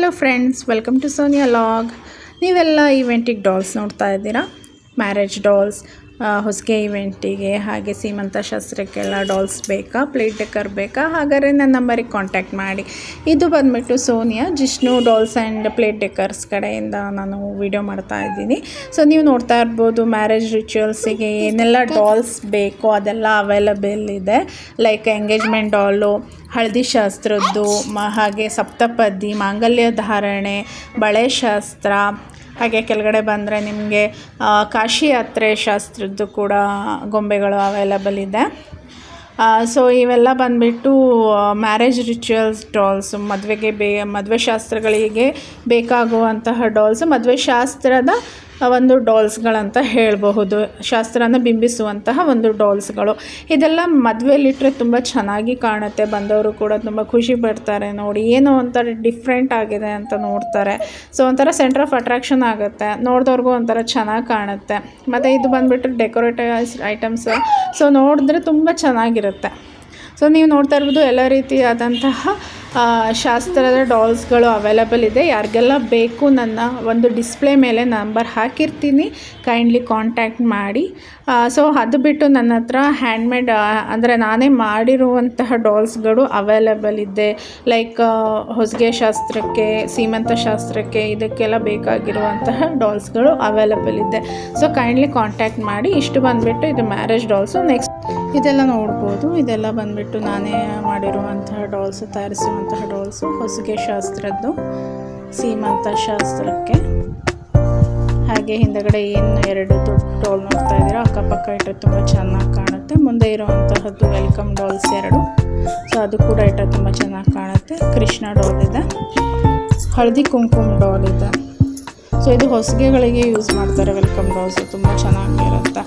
Hello friends, welcome to Sonia log. ನೀವೆಲ್ಲ ಈವೆಂಟಿಗೆ dolls ನೋಡ್ತಾ ಇದ್ದೀರಾ. ಮ್ಯಾರೇಜ್ ಡಾಲ್ಸ್, ಹೊಸಗೆ ಈವೆಂಟಿಗೆ ಹಾಗೆ ಸೀಮಂತ ಶಾಸ್ತ್ರಕ್ಕೆಲ್ಲ ಡಾಲ್ಸ್ ಬೇಕಾ, ಪ್ಲೇಟ್ ಡೆಕರ್ ಬೇಕಾ? ಹಾಗಾದರೆ ನನ್ನ ನಂಬರಿಗೆ ಕಾಂಟ್ಯಾಕ್ಟ್ ಮಾಡಿ. ಇದು ಬಂದುಬಿಟ್ಟು Sonia Jishnu dolls and plate decors ಕಡೆಯಿಂದ ನಾನು ವಿಡಿಯೋ ಮಾಡ್ತಾ ಇದ್ದೀನಿ. ಸೊ ನೀವು ನೋಡ್ತಾ ಇರ್ಬೋದು, ಮ್ಯಾರೇಜ್ ರಿಚುವಲ್ಸಿಗೆ ಏನೆಲ್ಲ ಡಾಲ್ಸ್ ಬೇಕೋ ಅದೆಲ್ಲ ಅವೈಲಬಲ್ ಇದೆ. ಲೈಕ್ ಎಂಗೇಜ್ಮೆಂಟ್ ಡಾಲು, ಹಳದಿ ಶಾಸ್ತ್ರದ್ದು, ಹಾಗೆ ಸಪ್ತಪದಿ, ಮಾಂಗಲ್ಯ ಧಾರಣೆ, ಬಳೆ ಶಾಸ್ತ್ರ, ಹಾಗೆ ಕೆಳಗಡೆ ಬಂದರೆ ನಿಮಗೆ ಕಾಶಿ ಯಾತ್ರೆ ಶಾಸ್ತ್ರದ್ದು ಕೂಡ ಗೊಂಬೆಗಳು ಅವೈಲಬಲ್ ಇದೆ. ಸೊ ಇವೆಲ್ಲ ಬಂದುಬಿಟ್ಟು ಮ್ಯಾರೇಜ್ ರಿಚುವಲ್ಸ್ ಡಾಲ್ಸ್, ಮದುವೆ ಶಾಸ್ತ್ರಗಳಿಗೆ ಬೇಕಾಗುವಂತಹ ಡಾಲ್ಸ್, ಮದುವೆ ಶಾಸ್ತ್ರದ ಒಂದು ಡಾಲ್ಸ್ಗಳಂತ ಹೇಳಬಹುದು. ಶಾಸ್ತ್ರನ ಬಿಂಬಿಸುವಂತಹ ಒಂದು ಡಾಲ್ಸ್ಗಳು. ಇದೆಲ್ಲ ಮದುವೆಯಲ್ಲಿಟ್ಟರೆ ತುಂಬ ಚೆನ್ನಾಗಿ ಕಾಣುತ್ತೆ. ಬಂದವರು ಕೂಡ ತುಂಬ ಖುಷಿ ಪಡ್ತಾರೆ. ನೋಡಿ, ಏನೋ ಒಂಥರ ಡಿಫ್ರೆಂಟ್ ಆಗಿದೆ ಅಂತ ನೋಡ್ತಾರೆ. ಸೊ ಒಂಥರ ಸೆಂಟರ್ ಆಫ್ ಅಟ್ರಾಕ್ಷನ್ ಆಗುತ್ತೆ, ನೋಡಿದವ್ರಿಗೂ ಒಂಥರ ಚೆನ್ನಾಗಿ ಕಾಣುತ್ತೆ. ಮತ್ತು ಇದು ಬಂದುಬಿಟ್ಟು ಡೆಕೋರೇಟಿವ್ ಐಟಮ್ಸ್. ಸೊ ನೋಡಿದ್ರೆ ತುಂಬ ಚೆನ್ನಾಗಿರುತ್ತೆ. ಸೊ ನೀವು ನೋಡ್ತಾ ಇರ್ಬೋದು, ಎಲ್ಲ ರೀತಿಯಾದಂತಹ ಶಾಸ್ತ್ರದ ಡಾಲ್ಸ್ಗಳು ಅವೈಲಬಲ್ ಇದೆ. ಯಾರಿಗೆಲ್ಲ ಬೇಕು ನನ್ನ ಒಂದು ಡಿಸ್ಪ್ಲೇ ಮೇಲೆ ನಂಬರ್ ಹಾಕಿರ್ತೀನಿ, ಕೈಂಡ್ಲಿ ಕಾಂಟ್ಯಾಕ್ಟ್ ಮಾಡಿ. ಸೊ ಅದು ಬಿಟ್ಟು ನನ್ನ ಹತ್ರ ಹ್ಯಾಂಡ್ಮೇಡ್ ಅಂದರೆ ನಾನೇ ಮಾಡಿರುವಂತಹ ಡಾಲ್ಸ್ಗಳು ಅವೈಲಬಲ್ ಇದೆ. ಲೈಕ್ ಹೊಸಗೆ ಶಾಸ್ತ್ರಕ್ಕೆ, ಸೀಮಂತ ಶಾಸ್ತ್ರಕ್ಕೆ, ಇದಕ್ಕೆಲ್ಲ ಬೇಕಾಗಿರುವಂತಹ ಡಾಲ್ಸ್ಗಳು ಅವೈಲಬಲ್ ಇದೆ. ಸೊ ಕೈಂಡ್ಲಿ ಕಾಂಟ್ಯಾಕ್ಟ್ ಮಾಡಿ. ಇಷ್ಟು ಬಂದುಬಿಟ್ಟು ಇದು ಮ್ಯಾರೇಜ್ ಡಾಲ್ಸು. ನೆಕ್ಸ್ಟ್ ಇದೆಲ್ಲ ನೋಡ್ಬೋದು, ಇದೆಲ್ಲ ಬಂದುಬಿಟ್ಟು ನಾನೇ ಮಾಡಿರುವಂತಹ ಡಾಲ್ಸು, ತಯಾರಿಸುವಂತಹ ಡಾಲ್ಸು. ಹೊಸಗೆ ಶಾಸ್ತ್ರದ್ದು, ಸೀಮಂತ ಶಾಸ್ತ್ರಕ್ಕೆ. ಹಾಗೆ ಹಿಂದಗಡೆ ಏನು ಎರಡು ದೊಡ್ಡ ಡಾಲ್ ನೋಡ್ತಾ ಇದ್ದೀರಾ, ಅಕ್ಕಪಕ್ಕ ಇಟ್ಟರೆ ತುಂಬ ಚೆನ್ನಾಗಿ ಕಾಣುತ್ತೆ. ಮುಂದೆ ಇರುವಂತಹದ್ದು ವೆಲ್ಕಮ್ ಡಾಲ್ಸ್ 2. ಸೊ ಅದು ಕೂಡ ಇಟ್ಟರೆ ತುಂಬ ಚೆನ್ನಾಗಿ ಕಾಣುತ್ತೆ. ಕೃಷ್ಣ ಡಾಲ್ ಇದೆ, ಹಳದಿ ಕುಂಕುಮ ಡಾಲ್ ಇದೆ. ಸೊ ಇದು ಹೊಸಗೆಗಳಿಗೆ ಯೂಸ್ ಮಾಡ್ತಾರೆ ವೆಲ್ಕಮ್ ಡಾಲ್ಸು, ತುಂಬ ಚೆನ್ನಾಗಿರುತ್ತೆ.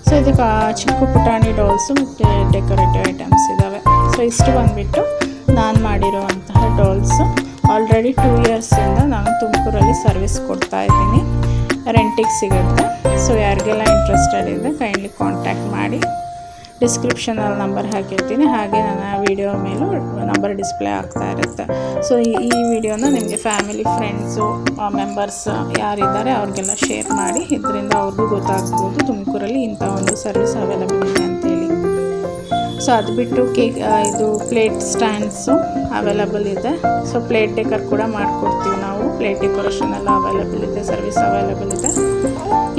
ಸೊ ಇದಕ್ಕೆ ಚಿಕ್ಕ ಪುಟಾಣಿ ಡಾಲ್ಸು ಮತ್ತು ಡೆಕೋರೇಟಿವ್ ಐಟಮ್ಸ್ ಇದ್ದಾವೆ. ಸೊ ಇಷ್ಟು ಬಂದುಬಿಟ್ಟು ನಾನು ಮಾಡಿರುವಂತಹ ಡಾಲ್ಸು. ಆಲ್ರೆಡಿ 2 ಇಯರ್ಸಿಂದ ನಾನು ತುಮಕೂರಲ್ಲಿ ಸರ್ವಿಸ್ ಕೊಡ್ತಾ ಇದ್ದೀನಿ, ರೆಂಟಿಗೆ ಸಿಗುತ್ತೆ. ಸೊ ಯಾರಿಗೆಲ್ಲ ಇಂಟ್ರೆಸ್ಟೆಡ್ ಇದೆ ಕೈಂಡ್ಲಿ ಕಾಂಟ್ಯಾಕ್ಟ್ ಮಾಡಿ. ಡಿಸ್ಕ್ರಿಪ್ಷನಲ್ಲಿ ನಂಬರ್ ಹಾಕಿರ್ತೀನಿ, ಹಾಗೆ ನನ್ನ ವಿಡಿಯೋ ಮೇಲೂ ನಂಬರ್ ಡಿಸ್ಪ್ಲೇ ಆಗ್ತಾ ಇರುತ್ತೆ. ಸೊ ಈ ವಿಡಿಯೋನ ನಿಮಗೆ ಫ್ಯಾಮಿಲಿ, ಫ್ರೆಂಡ್ಸು, ಮೆಂಬರ್ಸ್ ಯಾರಿದ್ದಾರೆ ಅವ್ರಿಗೆಲ್ಲ ಶೇರ್ ಮಾಡಿ. ಇದರಿಂದ ಅವ್ರಿಗೂ ಗೊತ್ತಾಗ್ಬೋದು ತುಮಕೂರಲ್ಲಿ ಇಂಥ ಒಂದು ಸರ್ವಿಸ್ ಅವೈಲಬಲ್ ಇದೆ ಅಂತೇಳಿ. ಸೊ ಅದು ಬಿಟ್ಟು ಇದು ಪ್ಲೇಟ್ ಸ್ಟ್ಯಾಂಡ್ಸು ಅವೈಲಬಲ್ ಇದೆ. ಸೊ ಪ್ಲೇಟ್ ಡೆಕರ್ ಕೂಡ ಮಾಡಿಕೊಡ್ತೀವಿ ನಾವು. ಪ್ಲೇಟ್ ಡೆಕೋರೇಷನ್ ಎಲ್ಲ ಅವೈಲಬಲ್ ಇದೆ, ಸರ್ವಿಸ್ ಅವೈಲಬಲ್ ಇದೆ.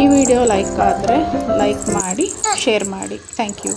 ಈ ವಿಡಿಯೋ ಲೈಕ್ ಆದರೆ ಲೈಕ್ ಮಾಡಿ, ಶೇರ್ ಮಾಡಿ. Thank you.